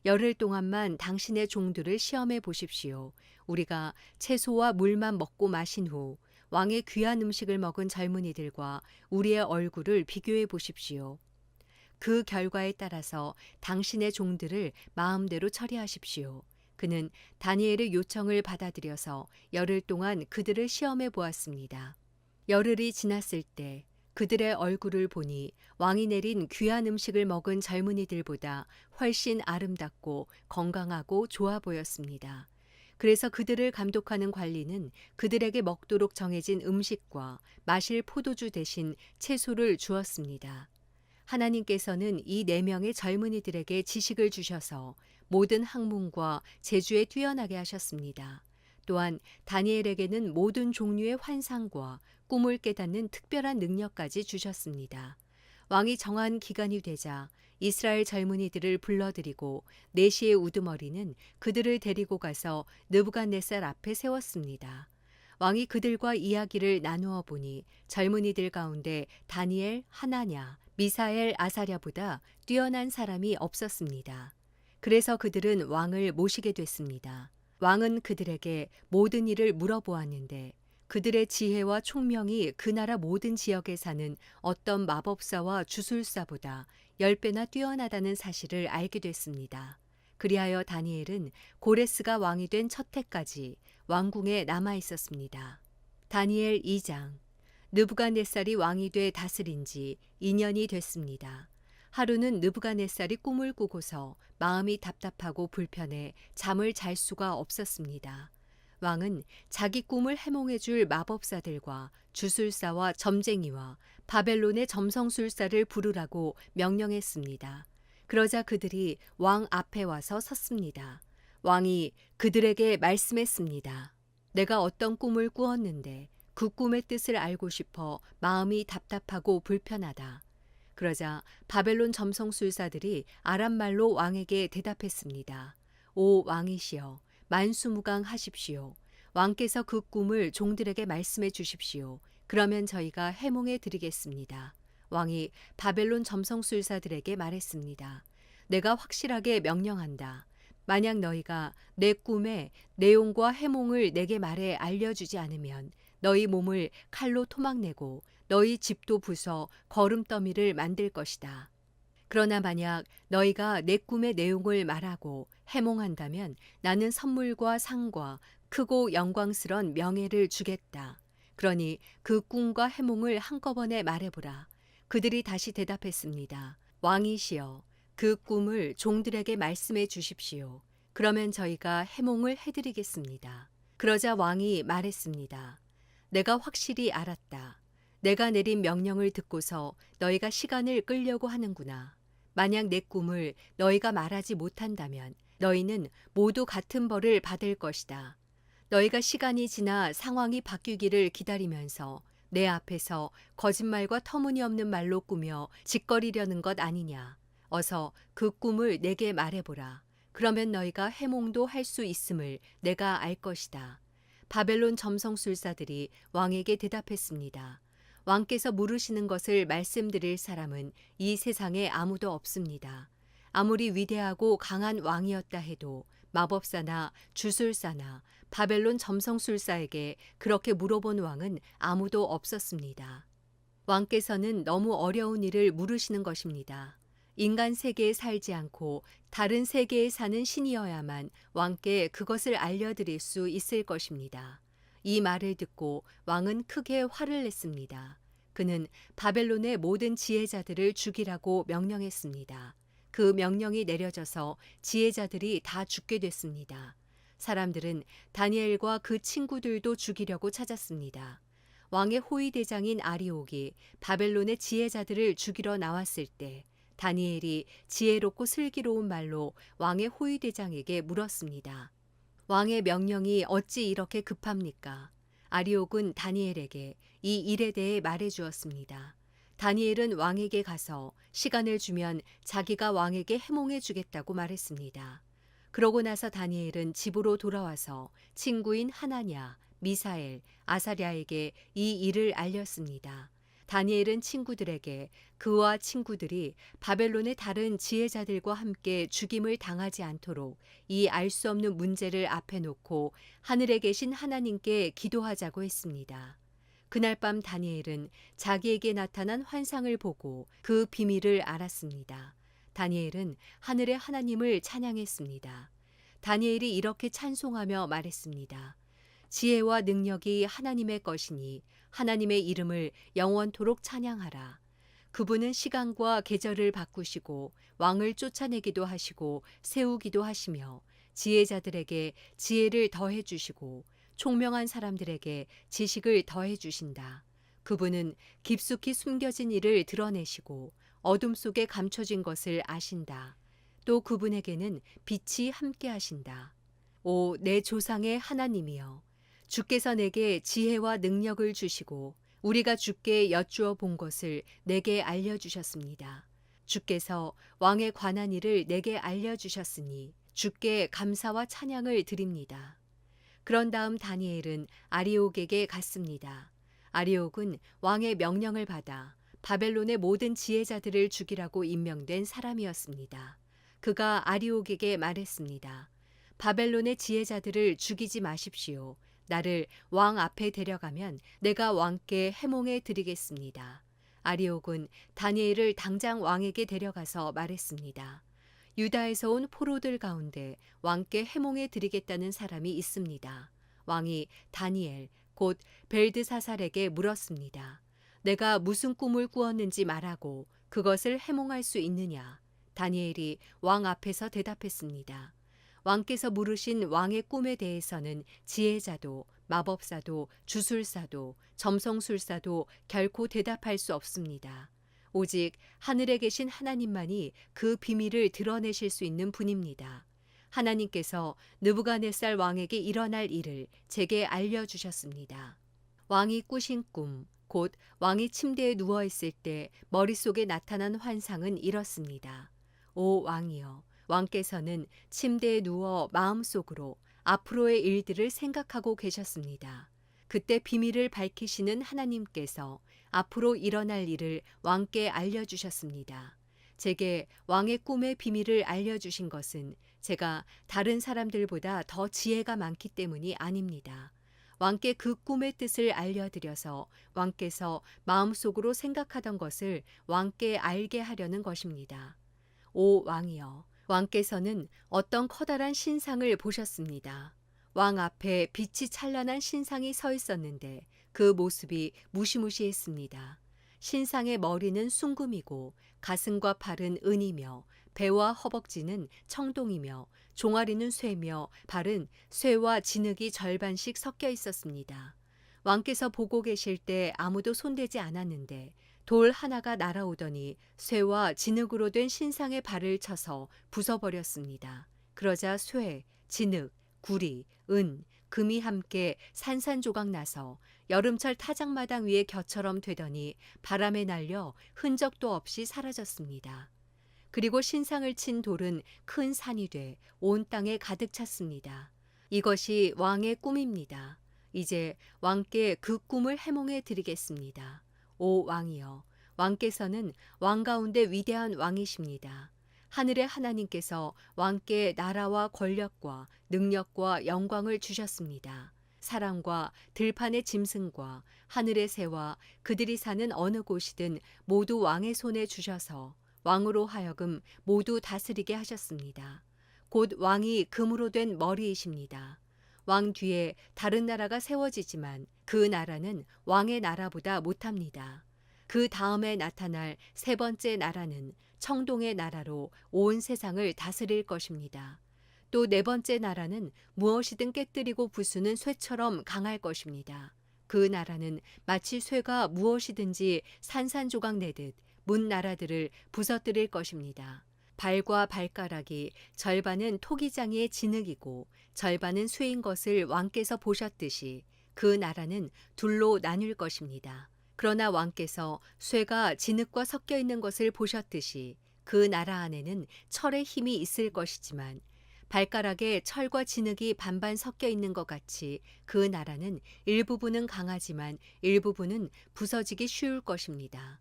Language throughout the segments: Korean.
열흘 동안만 당신의 종들을 시험해 보십시오. 우리가 채소와 물만 먹고 마신 후 왕의 귀한 음식을 먹은 젊은이들과 우리의 얼굴을 비교해 보십시오. 그 결과에 따라서 당신의 종들을 마음대로 처리하십시오. 그는 다니엘의 요청을 받아들여서 열흘 동안 그들을 시험해 보았습니다. 열흘이 지났을 때 그들의 얼굴을 보니 왕이 내린 귀한 음식을 먹은 젊은이들보다 훨씬 아름답고 건강하고 좋아 보였습니다. 그래서 그들을 감독하는 관리는 그들에게 먹도록 정해진 음식과 마실 포도주 대신 채소를 주었습니다. 하나님께서는 이 네 명의 젊은이들에게 지식을 주셔서 모든 학문과 재주에 뛰어나게 하셨습니다. 또한 다니엘에게는 모든 종류의 환상과 꿈을 깨닫는 특별한 능력까지 주셨습니다. 왕이 정한 기간이 되자 이스라엘 젊은이들을 불러들이고 내시의 우두머리는 그들을 데리고 가서 느부갓네살 앞에 세웠습니다. 왕이 그들과 이야기를 나누어 보니 젊은이들 가운데 다니엘, 하나냐, 미사엘, 아사랴보다 뛰어난 사람이 없었습니다. 그래서 그들은 왕을 모시게 됐습니다. 왕은 그들에게 모든 일을 물어보았는데 그들의 지혜와 총명이 그 나라 모든 지역에 사는 어떤 마법사와 주술사보다 10배나 뛰어나다는 사실을 알게 됐습니다. 그리하여 다니엘은 고레스가 왕이 된 첫 해까지 왕궁에 남아 있었습니다. 다니엘 2장. 느부갓네살이 왕이 돼 다스린 지 2년이 됐습니다. 하루는 느부갓네살이 꿈을 꾸고서 마음이 답답하고 불편해 잠을 잘 수가 없었습니다. 왕은 자기 꿈을 해몽해 줄 마법사들과 주술사와 점쟁이와 바벨론의 점성술사를 부르라고 명령했습니다. 그러자 그들이 왕 앞에 와서 섰습니다. 왕이 그들에게 말씀했습니다. 내가 어떤 꿈을 꾸었는데 그 꿈의 뜻을 알고 싶어 마음이 답답하고 불편하다. 그러자 바벨론 점성술사들이 아람말로 왕에게 대답했습니다. 오 왕이시여, 만수무강하십시오. 왕께서 그 꿈을 종들에게 말씀해 주십시오. 그러면 저희가 해몽해 드리겠습니다. 왕이 바벨론 점성술사들에게 말했습니다. 내가 확실하게 명령한다. 만약 너희가 내 꿈의 내용과 해몽을 내게 말해 알려주지 않으면 너희 몸을 칼로 토막내고 너희 집도 부숴 거름더미를 만들 것이다. 그러나 만약 너희가 내 꿈의 내용을 말하고 해몽한다면 나는 선물과 상과 크고 영광스런 명예를 주겠다. 그러니 그 꿈과 해몽을 한꺼번에 말해보라. 그들이 다시 대답했습니다. 왕이시여, 그 꿈을 종들에게 말씀해 주십시오. 그러면 저희가 해몽을 해드리겠습니다. 그러자 왕이 말했습니다. 내가 확실히 알았다. 내가 내린 명령을 듣고서 너희가 시간을 끌려고 하는구나. 만약 내 꿈을 너희가 말하지 못한다면 너희는 모두 같은 벌을 받을 것이다. 너희가 시간이 지나 상황이 바뀌기를 기다리면서 내 앞에서 거짓말과 터무니없는 말로 꾸며 짓거리려는 것 아니냐. 어서 그 꿈을 내게 말해보라. 그러면 너희가 해몽도 할 수 있음을 내가 알 것이다. 바벨론 점성술사들이 왕에게 대답했습니다. 왕께서 물으시는 것을 말씀드릴 사람은 이 세상에 아무도 없습니다. 아무리 위대하고 강한 왕이었다 해도 마법사나 주술사나 바벨론 점성술사에게 그렇게 물어본 왕은 아무도 없었습니다. 왕께서는 너무 어려운 일을 물으시는 것입니다. 인간 세계에 살지 않고 다른 세계에 사는 신이어야만 왕께 그것을 알려드릴 수 있을 것입니다. 이 말을 듣고 왕은 크게 화를 냈습니다. 그는 바벨론의 모든 지혜자들을 죽이라고 명령했습니다. 그 명령이 내려져서 지혜자들이 다 죽게 됐습니다. 사람들은 다니엘과 그 친구들도 죽이려고 찾았습니다. 왕의 호위대장인 아리옥이 바벨론의 지혜자들을 죽이러 나왔을 때 다니엘이 지혜롭고 슬기로운 말로 왕의 호위대장에게 물었습니다. 왕의 명령이 어찌 이렇게 급합니까? 아리옥은 다니엘에게 이 일에 대해 말해 주었습니다. 다니엘은 왕에게 가서 시간을 주면 자기가 왕에게 해몽해 주겠다고 말했습니다. 그러고 나서 다니엘은 집으로 돌아와서 친구인 하나냐, 미사엘, 아사랴에게 이 일을 알렸습니다. 다니엘은 친구들에게 그와 친구들이 바벨론의 다른 지혜자들과 함께 죽임을 당하지 않도록 이 알 수 없는 문제를 앞에 놓고 하늘에 계신 하나님께 기도하자고 했습니다. 그날 밤 다니엘은 자기에게 나타난 환상을 보고 그 비밀을 알았습니다. 다니엘은 하늘의 하나님을 찬양했습니다. 다니엘이 이렇게 찬송하며 말했습니다. 지혜와 능력이 하나님의 것이니 하나님의 이름을 영원토록 찬양하라. 그분은 시간과 계절을 바꾸시고 왕을 쫓아내기도 하시고 세우기도 하시며 지혜자들에게 지혜를 더해 주시고 총명한 사람들에게 지식을 더해 주신다. 그분은 깊숙이 숨겨진 일을 드러내시고 어둠 속에 감춰진 것을 아신다. 또 그분에게는 빛이 함께 하신다. 오, 내 조상의 하나님이여. 주께서 내게 지혜와 능력을 주시고 우리가 주께 여쭈어 본 것을 내게 알려주셨습니다. 주께서 왕에 관한 일을 내게 알려주셨으니 주께 감사와 찬양을 드립니다. 그런 다음 다니엘은 아리옥에게 갔습니다. 아리옥은 왕의 명령을 받아 바벨론의 모든 지혜자들을 죽이라고 임명된 사람이었습니다. 그가 아리옥에게 말했습니다. 바벨론의 지혜자들을 죽이지 마십시오. 나를 왕 앞에 데려가면 내가 왕께 해몽해 드리겠습니다. 아리옥은 다니엘을 당장 왕에게 데려가서 말했습니다. 유다에서 온 포로들 가운데 왕께 해몽해 드리겠다는 사람이 있습니다. 왕이 다니엘 곧 벨드사살에게 물었습니다. 내가 무슨 꿈을 꾸었는지 말하고 그것을 해몽할 수 있느냐? 다니엘이 왕 앞에서 대답했습니다. 왕께서 물으신 왕의 꿈에 대해서는 지혜자도 마법사도 주술사도 점성술사도 결코 대답할 수 없습니다. 오직 하늘에 계신 하나님만이 그 비밀을 드러내실 수 있는 분입니다. 하나님께서 느부갓네살 왕에게 일어날 일을 제게 알려주셨습니다. 왕이 꾸신 꿈, 곧 왕이 침대에 누워있을 때 머릿속에 나타난 환상은 이렇습니다. 오 왕이여, 왕께서는 침대에 누워 마음속으로 앞으로의 일들을 생각하고 계셨습니다. 그때 비밀을 밝히시는 하나님께서 앞으로 일어날 일을 왕께 알려주셨습니다. 제게 왕의 꿈의 비밀을 알려주신 것은 제가 다른 사람들보다 더 지혜가 많기 때문이 아닙니다. 왕께 그 꿈의 뜻을 알려드려서 왕께서 마음속으로 생각하던 것을 왕께 알게 하려는 것입니다. 오 왕이여, 왕께서는 어떤 커다란 신상을 보셨습니다. 왕 앞에 빛이 찬란한 신상이 서 있었는데 그 모습이 무시무시했습니다. 신상의 머리는 숭금이고 가슴과 팔은 은이며 배와 허벅지는 청동이며 종아리는 쇠며 발은 쇠와 진흙이 절반씩 섞여 있었습니다. 왕께서 보고 계실 때 아무도 손대지 않았는데 돌 하나가 날아오더니 쇠와 진흙으로 된 신상의 발을 쳐서 부숴버렸습니다. 그러자 쇠, 진흙, 구리, 은, 금이 함께 산산조각 나서 여름철 타작마당 위에 겨처럼 되더니 바람에 날려 흔적도 없이 사라졌습니다. 그리고 신상을 친 돌은 큰 산이 돼 온 땅에 가득 찼습니다. 이것이 왕의 꿈입니다. 이제 왕께 그 꿈을 해몽해 드리겠습니다. 오 왕이여, 왕께서는 왕 가운데 위대한 왕이십니다. 하늘의 하나님께서 왕께 나라와 권력과 능력과 영광을 주셨습니다. 사람과 들판의 짐승과 하늘의 새와 그들이 사는 어느 곳이든 모두 왕의 손에 주셔서 왕으로 하여금 모두 다스리게 하셨습니다. 곧 왕이 금으로 된 머리이십니다. 왕 뒤에 다른 나라가 세워지지만 그 나라는 왕의 나라보다 못합니다. 그 다음에 나타날 세 번째 나라는 청동의 나라로 온 세상을 다스릴 것입니다. 또 네 번째 나라는 무엇이든 깨뜨리고 부수는 쇠처럼 강할 것입니다. 그 나라는 마치 쇠가 무엇이든지 산산조각 내듯 문 나라들을 부서뜨릴 것입니다. 발과 발가락이 절반은 토기장이의 진흙이고 절반은 쇠인 것을 왕께서 보셨듯이 그 나라는 둘로 나뉠 것입니다. 그러나 왕께서 쇠가 진흙과 섞여 있는 것을 보셨듯이 그 나라 안에는 철의 힘이 있을 것이지만 발가락에 철과 진흙이 반반 섞여 있는 것 같이 그 나라는 일부분은 강하지만 일부분은 부서지기 쉬울 것입니다.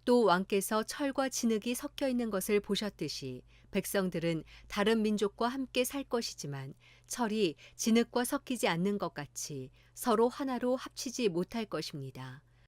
또 왕께서 철과 진흙이 섞여 있는 것을 보셨듯이 백성들은 다른 민족과 함께 살 것이지만 철이 진흙과 섞이지 않는 것 같이 서로 하나로 합치지 못할 것입니다.